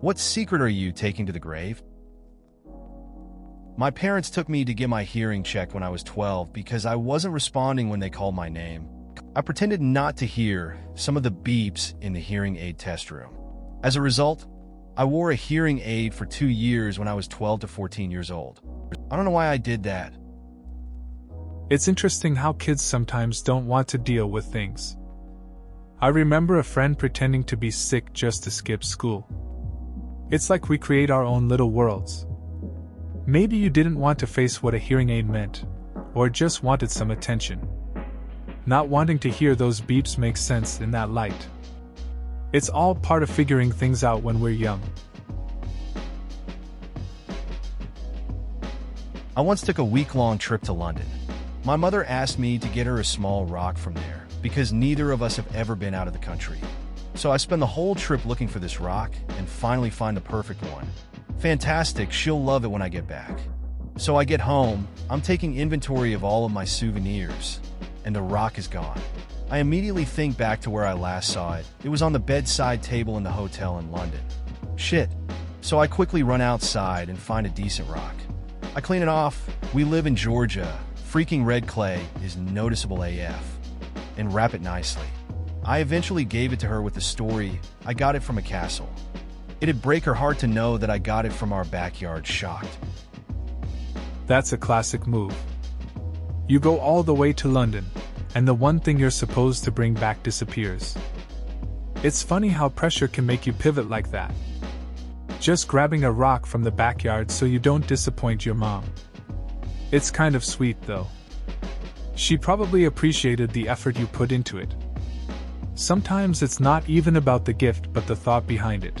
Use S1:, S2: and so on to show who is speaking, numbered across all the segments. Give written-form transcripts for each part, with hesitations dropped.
S1: What secret are you taking to the grave? My parents took me to get my hearing checked when I was 12 because I wasn't responding when they called my name. I pretended not to hear some of the beeps in the hearing aid test room. As a result, I wore a hearing aid for 2 years when I was 12 to 14 years old. I don't know why I did that.
S2: It's interesting how kids sometimes don't want to deal with things. I remember a friend pretending to be sick just to skip school. It's like we create our own little worlds. Maybe you didn't want to face what a hearing aid meant, or just wanted some attention. Not wanting to hear those beeps makes sense in that light. It's all part of figuring things out when we're young.
S1: I once took a week-long trip to London. My mother asked me to get her a small rock from there, because neither of us have ever been out of the country. So I spend the whole trip looking for this rock, and finally find the perfect one. Fantastic, she'll love it when I get back. So I get home, I'm taking inventory of all of my souvenirs, and the rock is gone. I immediately think back to where I last saw it. It was on the bedside table in the hotel in London. Shit. So I quickly run outside and find a decent rock. I clean it off. We live in Georgia. Freaking red clay is noticeable AF. And wrap it nicely. I eventually gave it to her with the story, I got it from a castle. It'd break her heart to know that I got it from our backyard shocked.
S2: That's a classic move. You go all the way to London, and the one thing you're supposed to bring back disappears. It's funny how pressure can make you pivot like that. Just grabbing a rock from the backyard so you don't disappoint your mom. It's kind of sweet though. She probably appreciated the effort you put into it. Sometimes it's not even about the gift but the thought behind it.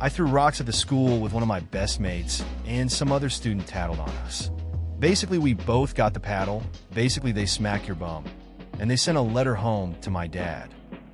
S1: I threw rocks at the school with one of my best mates, and some other student tattled on us. Basically, we both got the paddle. Basically, they smack your bum. And they sent a letter home to my dad.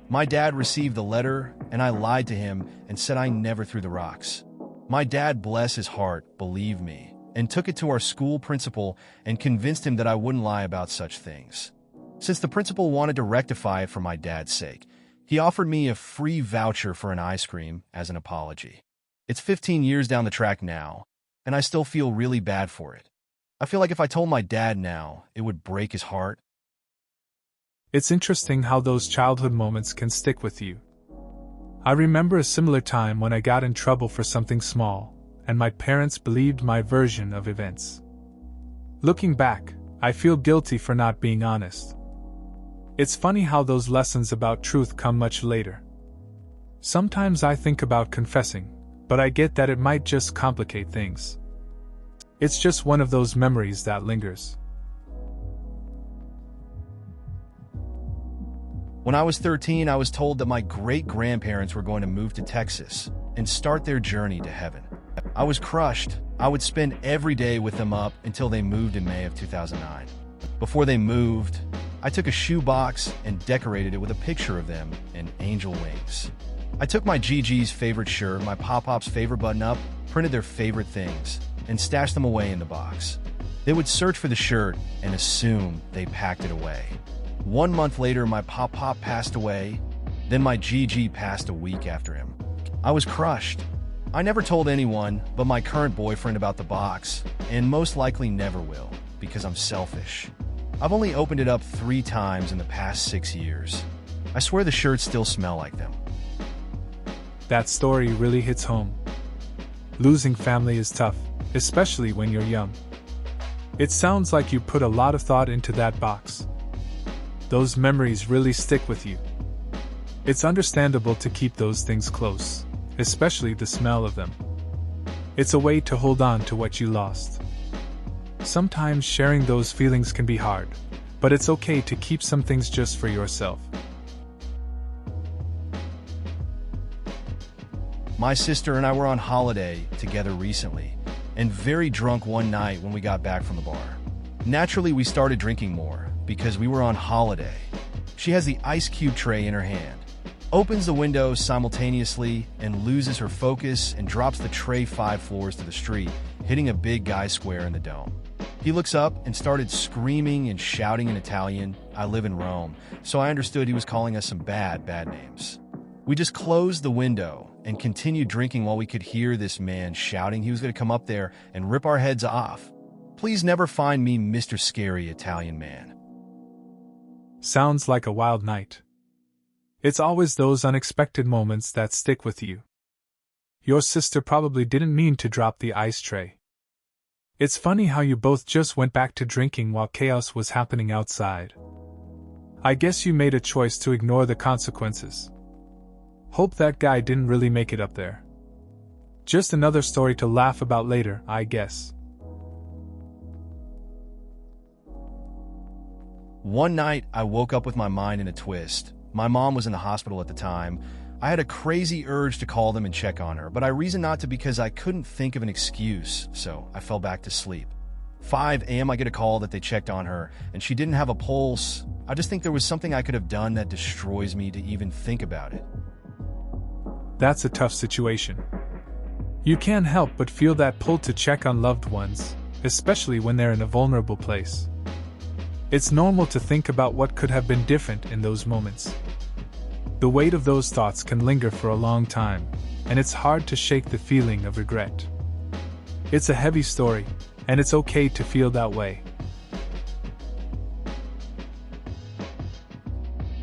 S1: My dad received the letter, and I lied to him and said I never threw the rocks. My dad, bless his heart, believed me, and took it to our school principal and convinced him that I wouldn't lie about such things. Since the principal wanted to rectify it for my dad's sake, he offered me a free voucher for an ice cream as an apology. It's 15 years down the track now, and I still feel really bad for it. I feel like if I told my dad now, it would break his heart.
S2: It's interesting how those childhood moments can stick with you. I remember a similar time when I got in trouble for something small, and my parents believed my version of events. Looking back, I feel guilty for not being honest. It's funny how those lessons about truth come much later. Sometimes I think about confessing, but I get that it might just complicate things. It's just one of those memories that lingers.
S1: When I was 13, I was told that my great-grandparents were going to move to Texas and start their journey to heaven. I was crushed. I would spend every day with them up until they moved in May of 2009. Before they moved, I took a shoebox and decorated it with a picture of them and angel wings. I took my GG's favorite shirt, my Pop-Pop's favorite button-up, printed their favorite things, and stashed them away in the box. They would search for the shirt and assume they packed it away. 1 month later, my Pop-Pop passed away, then my GG passed a week after him. I was crushed. I never told anyone but my current boyfriend about the box, and most likely never will, because I'm selfish. I've only opened it up 3 times in the past 6 years. I swear the shirts still smell like them.
S2: That story really hits home. Losing family is tough, especially when you're young. It sounds like you put a lot of thought into that box. Those memories really stick with you. It's understandable to keep those things close, especially the smell of them. It's a way to hold on to what you lost. Sometimes sharing those feelings can be hard, but it's okay to keep some things just for yourself.
S1: My sister and I were on holiday together recently, and very drunk one night when we got back from the bar. Naturally, we started drinking more, because we were on holiday. She has the ice cube tray in her hand, opens the window simultaneously, and loses her focus and drops the tray 5 floors to the street, hitting a big guy square in the dome. He looks up and started screaming and shouting in Italian. I live in Rome, so I understood he was calling us some bad names. We just closed the window and continued drinking while we could hear this man shouting he was going to come up there and rip our heads off. Please never find me Mr. Scary Italian Man.
S2: Sounds like a wild night. It's always those unexpected moments that stick with you. Your sister probably didn't mean to drop the ice tray. It's funny how you both just went back to drinking while chaos was happening outside. I guess you made a choice to ignore the consequences. Hope that guy didn't really make it up there. Just another story to laugh about later, I guess.
S1: One night, I woke up with my mind in a twist. My mom was in the hospital at the time. I had a crazy urge to call them and check on her, but I reasoned not to because I couldn't think of an excuse, so I fell back to sleep. 5 a.m. I get a call that they checked on her, and she didn't have a pulse. I just think there was something I could have done that destroys me to even think about it.
S2: That's a tough situation. You can't help but feel that pull to check on loved ones, especially when they're in a vulnerable place. It's normal to think about what could have been different in those moments. The weight of those thoughts can linger for a long time, and it's hard to shake the feeling of regret. It's a heavy story, and it's okay to feel that way.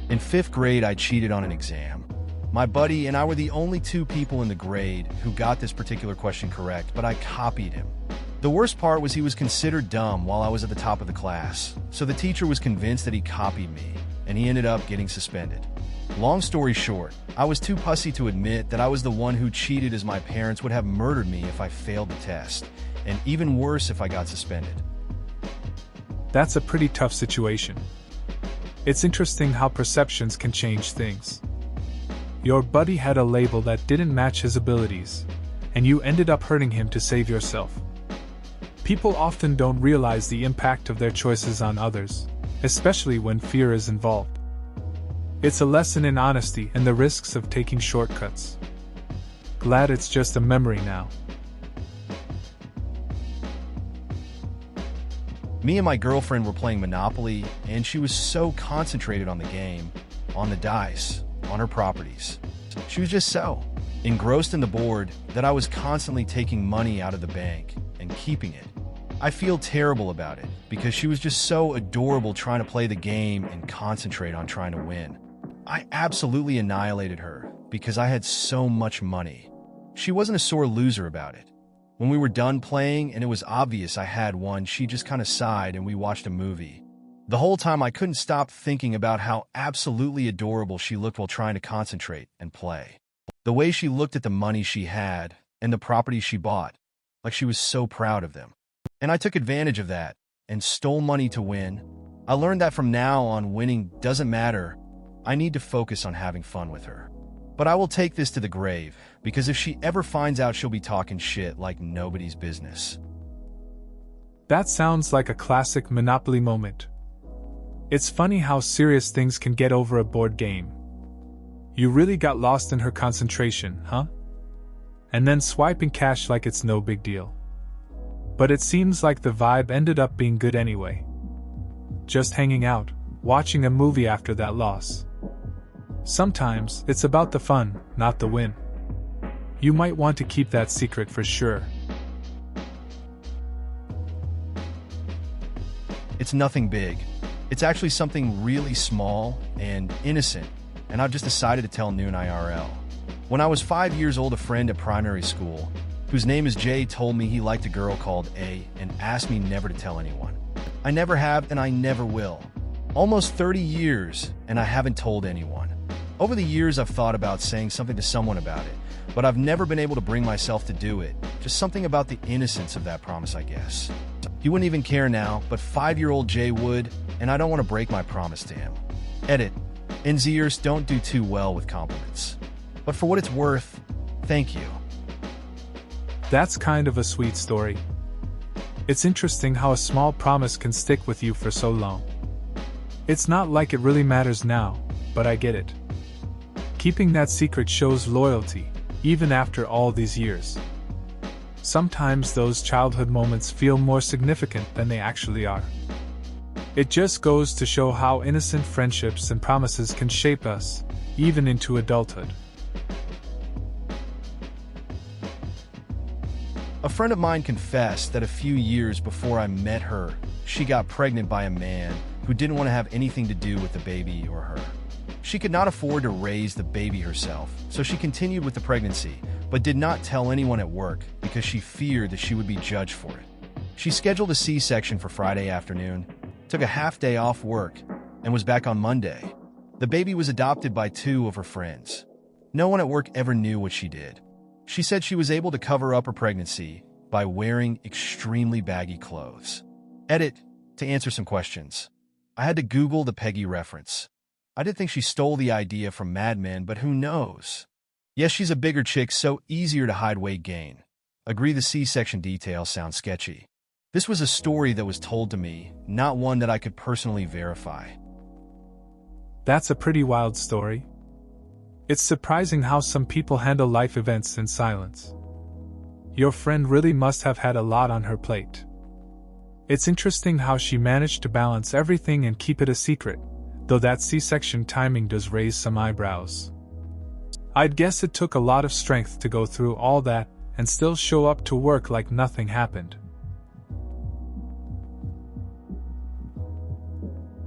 S1: In 5th grade, I cheated on an exam. My buddy and I were the only 2 people in the grade who got this particular question correct, but I copied him. The worst part was he was considered dumb while I was at the top of the class, so the teacher was convinced that he copied me, and he ended up getting suspended. Long story short, I was too pussy to admit that I was the one who cheated, as my parents would have murdered me if I failed the test, and even worse if I got suspended.
S2: That's a pretty tough situation. It's interesting how perceptions can change things. Your buddy had a label that didn't match his abilities, and you ended up hurting him to save yourself. People often don't realize the impact of their choices on others, especially when fear is involved. It's a lesson in honesty and the risks of taking shortcuts. Glad it's just a memory now.
S1: Me and my girlfriend were playing Monopoly, and she was so concentrated on the game, on the dice, on her properties. She was just so engrossed in the board that I was constantly taking money out of the bank and keeping it. I feel terrible about it because she was just so adorable trying to play the game and concentrate on trying to win. I absolutely annihilated her because I had so much money. She wasn't a sore loser about it. When we were done playing and it was obvious I had won, she just kind of sighed and we watched a movie. The whole time I couldn't stop thinking about how absolutely adorable she looked while trying to concentrate and play. The way she looked at the money she had and the properties she bought, like she was so proud of them. And I took advantage of that and stole money to win. I learned that from now on, winning doesn't matter. I need to focus on having fun with her. But I will take this to the grave, because if she ever finds out, she'll be talking shit like nobody's business.
S2: That sounds like a classic Monopoly moment. It's funny how serious things can get over a board game. You really got lost in her concentration, huh? And then swiping cash like it's no big deal. But it seems like the vibe ended up being good anyway. Just hanging out, watching a movie after that loss. Sometimes it's about the fun, not the win. You might want to keep that secret for sure.
S1: It's nothing big. It's actually something really small and innocent, and I've just decided to tell Noon IRL. When I was 5 years old, a friend at primary school, whose name is Jay, told me he liked a girl called A and asked me never to tell anyone. I never have, and I never will. Almost 30 years, and I haven't told anyone. Over the years, I've thought about saying something to someone about it, but I've never been able to bring myself to do it. Just something about the innocence of that promise, I guess. He wouldn't even care now, but 5-year-old Jay would, and I don't want to break my promise to him. Edit. NZers don't do too well with compliments. But for what it's worth, thank you.
S2: That's kind of a sweet story. It's interesting how a small promise can stick with you for so long. It's not like it really matters now, but I get it. Keeping that secret shows loyalty, even after all these years. sometimes those childhood moments feel more significant than they actually are. It just goes to show how innocent friendships and promises can shape us, even into adulthood.
S1: A friend of mine confessed that a few years before I met her, she got pregnant by a man who didn't want to have anything to do with the baby or her. She could not afford to raise the baby herself, so she continued with the pregnancy, but did not tell anyone at work because she feared that she would be judged for it. She scheduled a C-section for Friday afternoon, took a half day off work, and was back on Monday. The baby was adopted by 2 of her friends. No one at work ever knew what she did. She said she was able to cover up her pregnancy by wearing extremely baggy clothes. Edit, to answer some questions. I had to Google the Peggy reference. I did think she stole the idea from Mad Men, but who knows? Yes, she's a bigger chick, so easier to hide weight gain. Agree the C-section details sound sketchy. This was a story that was told to me, not one that I could personally verify.
S2: That's a pretty wild story. It's surprising how some people handle life events in silence. Your friend really must have had a lot on her plate. It's interesting how she managed to balance everything and keep it a secret, though that C-section timing does raise some eyebrows. I'd guess it took a lot of strength to go through all that and still show up to work like nothing happened.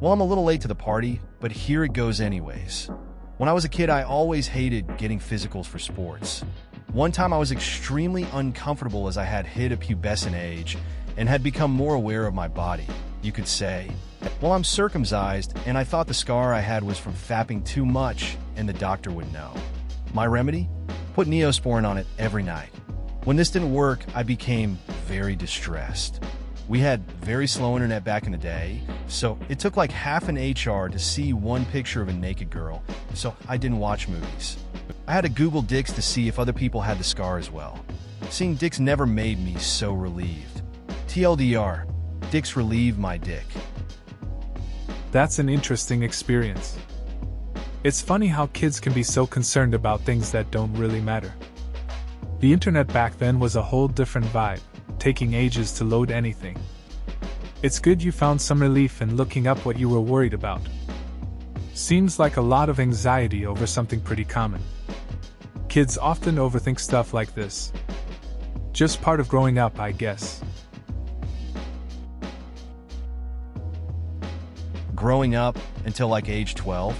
S1: Well, I'm a little late to the party, but here it goes anyways. When I was a kid, I always hated getting physicals for sports. One time I was extremely uncomfortable as I had hit a pubescent age and had become more aware of my body, you could say. Well, I'm circumcised, and I thought the scar I had was from fapping too much, and the doctor would know. My remedy? Put Neosporin on it every night. When this didn't work, I became very distressed. We had very slow internet back in the day, so it took like half an HR to see one picture of a naked girl, so I didn't watch movies. I had to Google dicks to see if other people had the scar as well. Seeing dicks never made me so relieved. TLDR, dicks relieve my dick.
S2: That's an interesting experience. It's funny how kids can be so concerned about things that don't really matter. The internet back then was a whole different vibe, taking ages to load anything. It's good you found some relief in looking up what you were worried about. Seems like a lot of anxiety over something pretty common. Kids often overthink stuff like this. Just part of growing up, I guess.
S1: Growing up, until like age 12,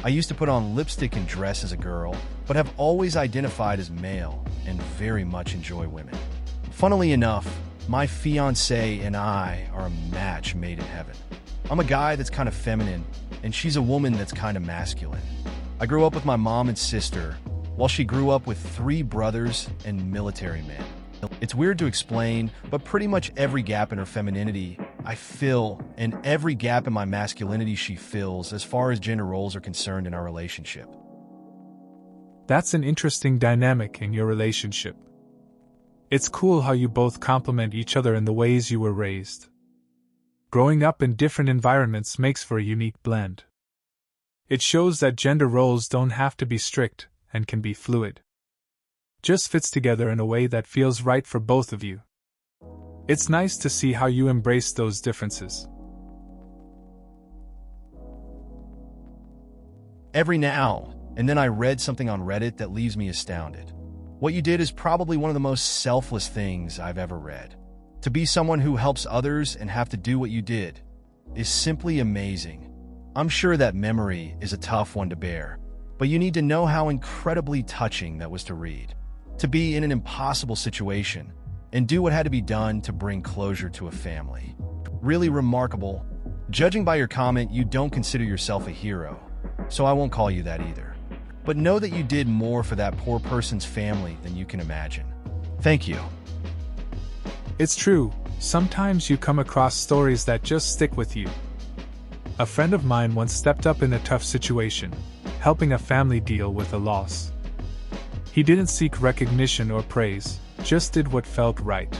S1: I used to put on lipstick and dress as a girl, but have always identified as male and very much enjoy women. Funnily enough, my fiancée and I are a match made in heaven. I'm a guy that's kind of feminine, and she's a woman that's kind of masculine. I grew up with my mom and sister, while she grew up with 3 brothers and military men. It's weird to explain, but pretty much every gap in her femininity I fill, and every gap in my masculinity she fills as far as gender roles are concerned in our relationship.
S2: That's an interesting dynamic in your relationship. It's cool how you both complement each other in the ways you were raised. Growing up in different environments makes for a unique blend. It shows that gender roles don't have to be strict and can be fluid. Just fits together in a way that feels right for both of you. It's nice to see how you embrace those differences.
S1: Every now and then I read something on Reddit that leaves me astounded. What you did is probably one of the most selfless things I've ever read. To be someone who helps others and have to do what you did is simply amazing. I'm sure that memory is a tough one to bear, but you need to know how incredibly touching that was to read. To be in an impossible situation and do what had to be done to bring closure to a family. Really remarkable. Judging by your comment, you don't consider yourself a hero, so I won't call you that either. But know that you did more for that poor person's family than you can imagine. Thank you.
S2: It's true, sometimes you come across stories that just stick with you. A friend of mine once stepped up in a tough situation, helping a family deal with a loss. He didn't seek recognition or praise, just did what felt right.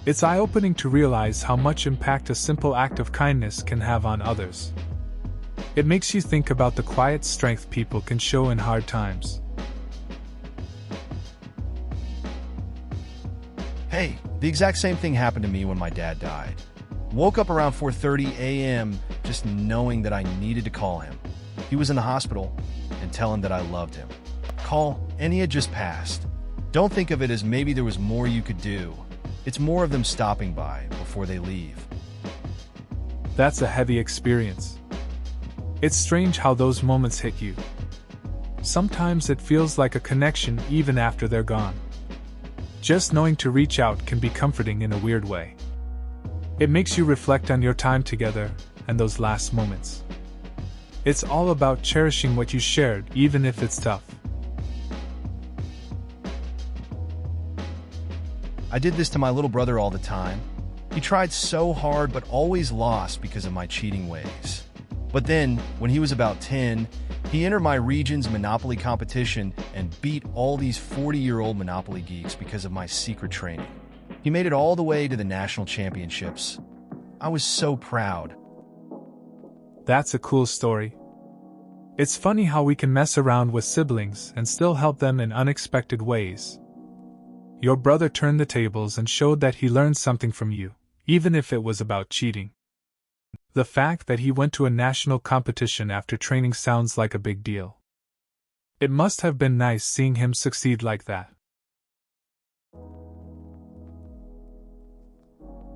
S2: It's eye-opening to realize how much impact a simple act of kindness can have on others. It makes you think about the quiet strength people can show in hard times.
S1: Hey, the exact same thing happened to me when my dad died. Woke up around 4:30 a.m. just knowing that I needed to call him. He was in the hospital, and tell him that I loved him. Call, and he had just passed. Don't think of it as maybe there was more you could do. It's more of them stopping by before they leave.
S2: That's a heavy experience. It's strange how those moments hit you. Sometimes it feels like a connection even after they're gone. Just knowing to reach out can be comforting in a weird way. It makes you reflect on your time together and those last moments. It's all about cherishing what you shared, even if it's tough.
S1: I did this to my little brother all the time. He tried so hard but always lost because of my cheating ways. But then, when he was about 10, he entered my region's Monopoly competition and beat all these 40-year-old Monopoly geeks because of my secret training. He made it all the way to the national championships. I was so proud.
S2: That's a cool story. It's funny how we can mess around with siblings and still help them in unexpected ways. Your brother turned the tables and showed that he learned something from you, even if it was about cheating. The fact that he went to a national competition after training sounds like a big deal. It must have been nice seeing him succeed like that.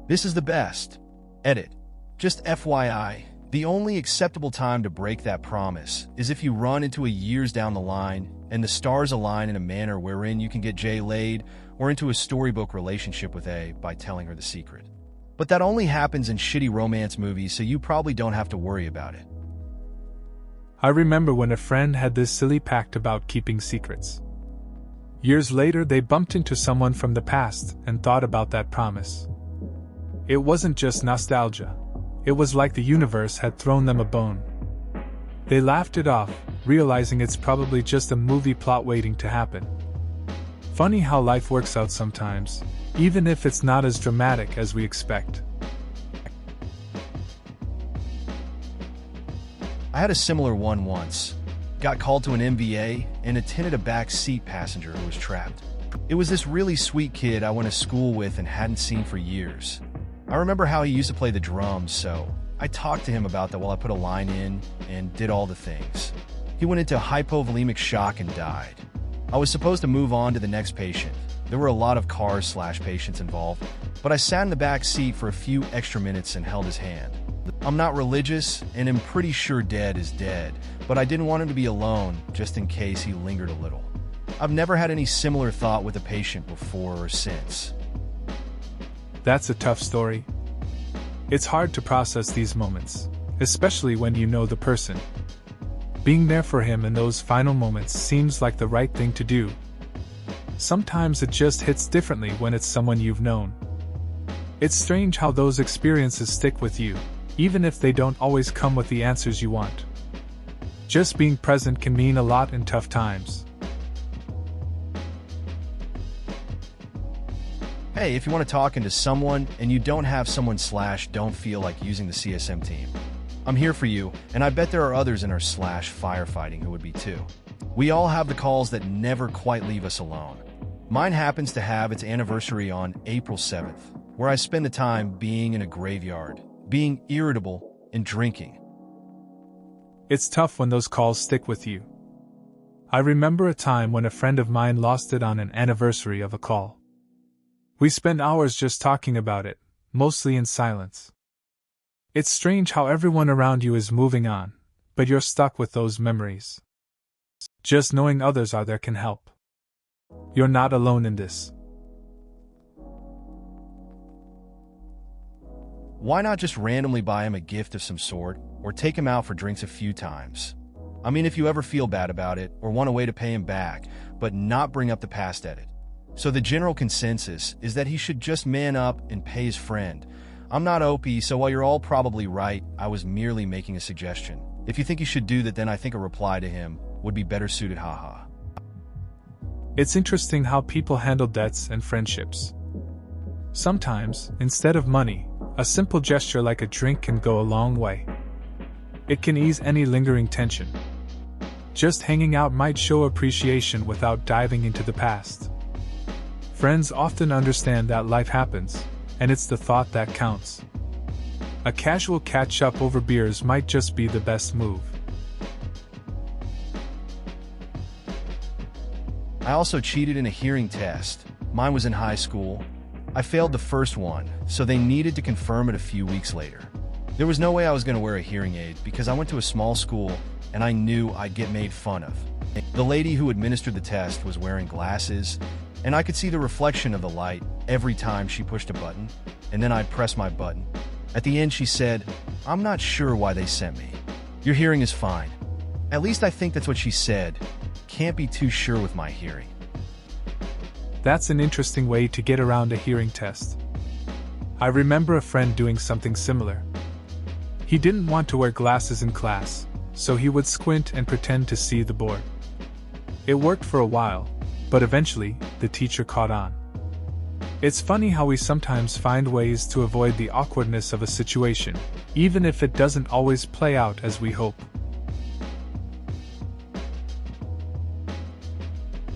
S1: This is the best. Edit. Just FYI, the only acceptable time to break that promise is if you run into a years down the line and the stars align in a manner wherein you can get J laid or into a storybook relationship with A by telling her the secret. But that only happens in shitty romance movies, so you probably don't have to worry about it.
S2: I remember when a friend had this silly pact about keeping secrets. Years later, they bumped into someone from the past and thought about that promise. It wasn't just nostalgia. It was like the universe had thrown them a bone. They laughed it off, realizing it's probably just a movie plot waiting to happen. Funny how life works out sometimes, even if it's not as dramatic as we expect.
S1: I had a similar one once. Got called to an MVA and attended a back seat passenger who was trapped. It was this really sweet kid I went to school with and hadn't seen for years. I remember how he used to play the drums, so I talked to him about that while I put a line in and did all the things. He went into hypovolemic shock and died. I was supposed to move on to the next patient. There were a lot of cars/patients involved, but I sat in the back seat for a few extra minutes and held his hand. I'm not religious and am pretty sure dead is dead, but I didn't want him to be alone just in case he lingered a little. I've never had any similar thought with a patient before or since.
S2: That's a tough story. It's hard to process these moments, especially when you know the person. Being there for him in those final moments seems like the right thing to do. Sometimes it just hits differently when it's someone you've known. It's strange how those experiences stick with you, even if they don't always come with the answers you want. Just being present can mean a lot in tough times.
S1: Hey, if you want to talk into someone and you don't have someone / don't feel like using the CSM team, I'm here for you, and I bet there are others in our / firefighting who would be too. We all have the calls that never quite leave us alone. Mine happens to have its anniversary on April 7th, where I spend the time being in a graveyard, being irritable, and drinking.
S2: It's tough when those calls stick with you. I remember a time when a friend of mine lost it on an anniversary of a call. We spent hours just talking about it, mostly in silence. It's strange how everyone around you is moving on, but you're stuck with those memories. Just knowing others are there can help. You're not alone in this.
S1: Why not just randomly buy him a gift of some sort, or take him out for drinks a few times? I mean, if you ever feel bad about it, or want a way to pay him back, but not bring up the past edit. So the general consensus is that he should just man up and pay his friend. I'm not OP, so while you're all probably right, I was merely making a suggestion. If you think you should do that, then I think a reply to him would be better suited, haha.
S2: It's interesting how people handle debts and friendships. Sometimes, instead of money, a simple gesture like a drink can go a long way. It can ease any lingering tension. Just hanging out might show appreciation without diving into the past. Friends often understand that life happens, and it's the thought that counts. A casual catch-up over beers might just be the best move.
S1: I also cheated in a hearing test. Mine was in high school. I failed the first one, so they needed to confirm it a few weeks later. There was no way I was going to wear a hearing aid because I went to a small school and I knew I'd get made fun of. The lady who administered the test was wearing glasses, and I could see the reflection of the light every time she pushed a button, and then I'd press my button. At the end, she said, "I'm not sure why they sent me. Your hearing is fine." At least I think that's what she said. Can't be too sure with my hearing.
S2: That's an interesting way to get around a hearing test. I remember a friend doing something similar. He didn't want to wear glasses in class, so he would squint and pretend to see the board. It worked for a while, but eventually, the teacher caught on. It's funny how we sometimes find ways to avoid the awkwardness of a situation, even if it doesn't always play out as we hope.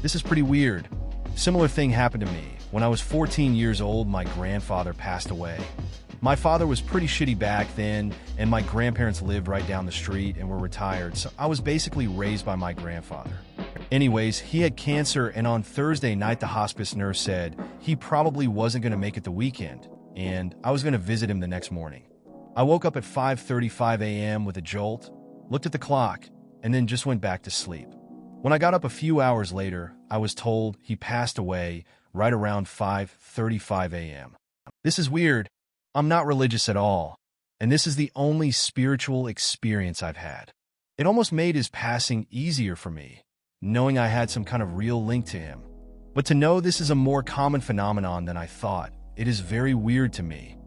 S1: This is pretty weird. Similar thing happened to me. When I was 14 years old, my grandfather passed away. My father was pretty shitty back then, and my grandparents lived right down the street and were retired, so I was basically raised by my grandfather. Anyways, he had cancer, and on Thursday night the hospice nurse said he probably wasn't going to make it the weekend, and I was going to visit him the next morning. I woke up at 5:35 a.m. with a jolt, looked at the clock, and then just went back to sleep. When I got up a few hours later, I was told he passed away right around 5:35 a.m. This is weird. I'm not religious at all, and this is the only spiritual experience I've had. It almost made his passing easier for me, knowing I had some kind of real link to him. But to know this is a more common phenomenon than I thought, it is very weird to me.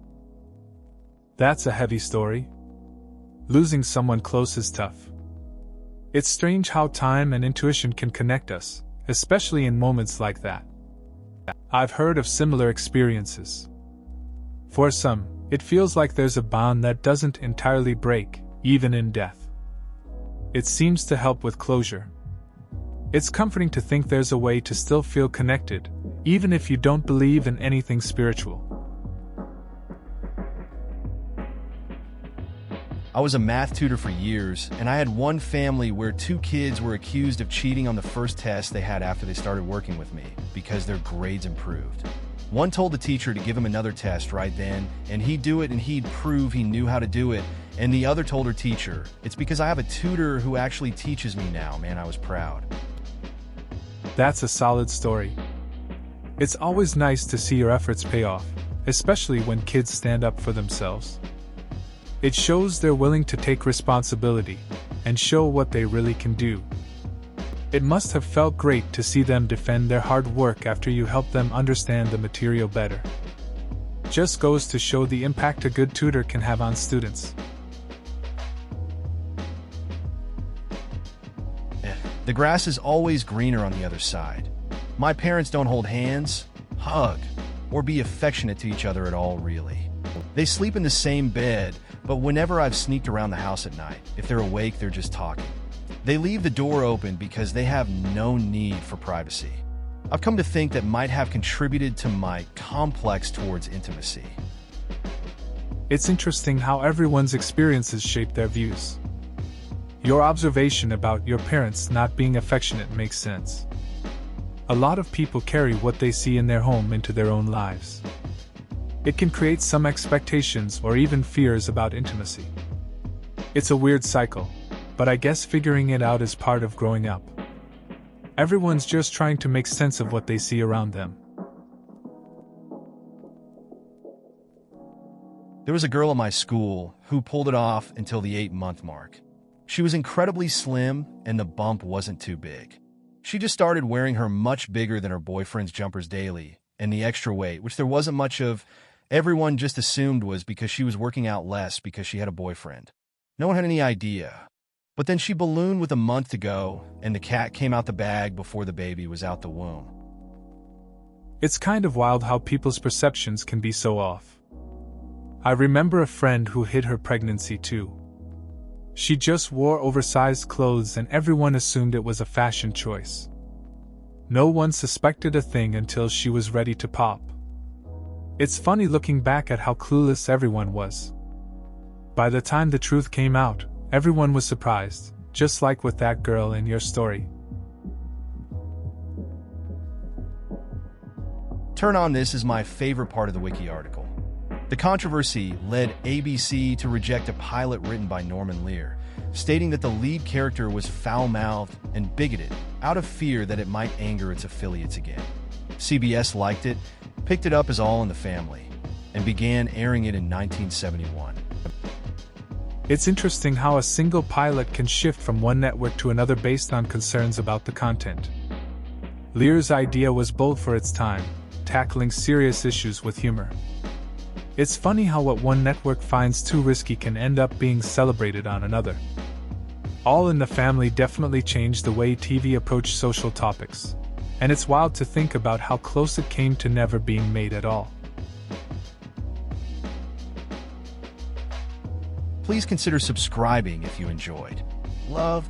S2: That's a heavy story. Losing someone close is tough. It's strange how time and intuition can connect us, especially in moments like that. I've heard of similar experiences. For some, it feels like there's a bond that doesn't entirely break, even in death. It seems to help with closure. It's comforting to think there's a way to still feel connected, even if you don't believe in anything spiritual.
S1: I was a math tutor for years, and I had one family where two kids were accused of cheating on the first test they had after they started working with me because their grades improved. One told the teacher to give him another test right then, and he'd do it and he'd prove he knew how to do it, and the other told her teacher, "It's because I have a tutor who actually teaches me now." Man, I was proud.
S2: That's a solid story. It's always nice to see your efforts pay off, especially when kids stand up for themselves. It shows they're willing to take responsibility and show what they really can do. It must have felt great to see them defend their hard work after you helped them understand the material better. Just goes to show the impact a good tutor can have on students.
S1: The grass is always greener on the other side. My parents don't hold hands, hug, or be affectionate to each other at all, really. They sleep in the same bed, but whenever I've sneaked around the house at night, if they're awake, they're just talking. They leave the door open because they have no need for privacy. I've come to think that might have contributed to my complex towards intimacy.
S2: It's interesting how everyone's experiences shape their views. Your observation about your parents not being affectionate makes sense. A lot of people carry what they see in their home into their own lives. It can create some expectations or even fears about intimacy. It's a weird cycle, but I guess figuring it out is part of growing up. Everyone's just trying to make sense of what they see around them.
S1: There was a girl at my school who pulled it off until the 8-month mark. She was incredibly slim, and the bump wasn't too big. She just started wearing her much bigger than her boyfriend's jumpers daily, and the extra weight, which there wasn't much of, everyone just assumed was because she was working out less because she had a boyfriend. No one had any idea. But then she ballooned with a month to go, and the cat came out the bag before the baby was out the womb.
S2: It's kind of wild how people's perceptions can be so off. I remember a friend who hid her pregnancy too. She just wore oversized clothes and everyone assumed it was a fashion choice. No one suspected a thing until she was ready to pop. It's funny looking back at how clueless everyone was. By the time the truth came out, everyone was surprised, just like with that girl in your story.
S1: Turn on This is my favorite part of the wiki article. The controversy led ABC to reject a pilot written by Norman Lear, stating that the lead character was foul-mouthed and bigoted out of fear that it might anger its affiliates again. CBS liked it, picked it up as All in the Family, and began airing it in 1971.
S2: It's interesting how a single pilot can shift from one network to another based on concerns about the content. Lear's idea was bold for its time, tackling serious issues with humor. It's funny how what one network finds too risky can end up being celebrated on another. All in the Family definitely changed the way TV approached social topics, and it's wild to think about how close it came to never being made at all.
S1: Please consider subscribing if you enjoyed. Love,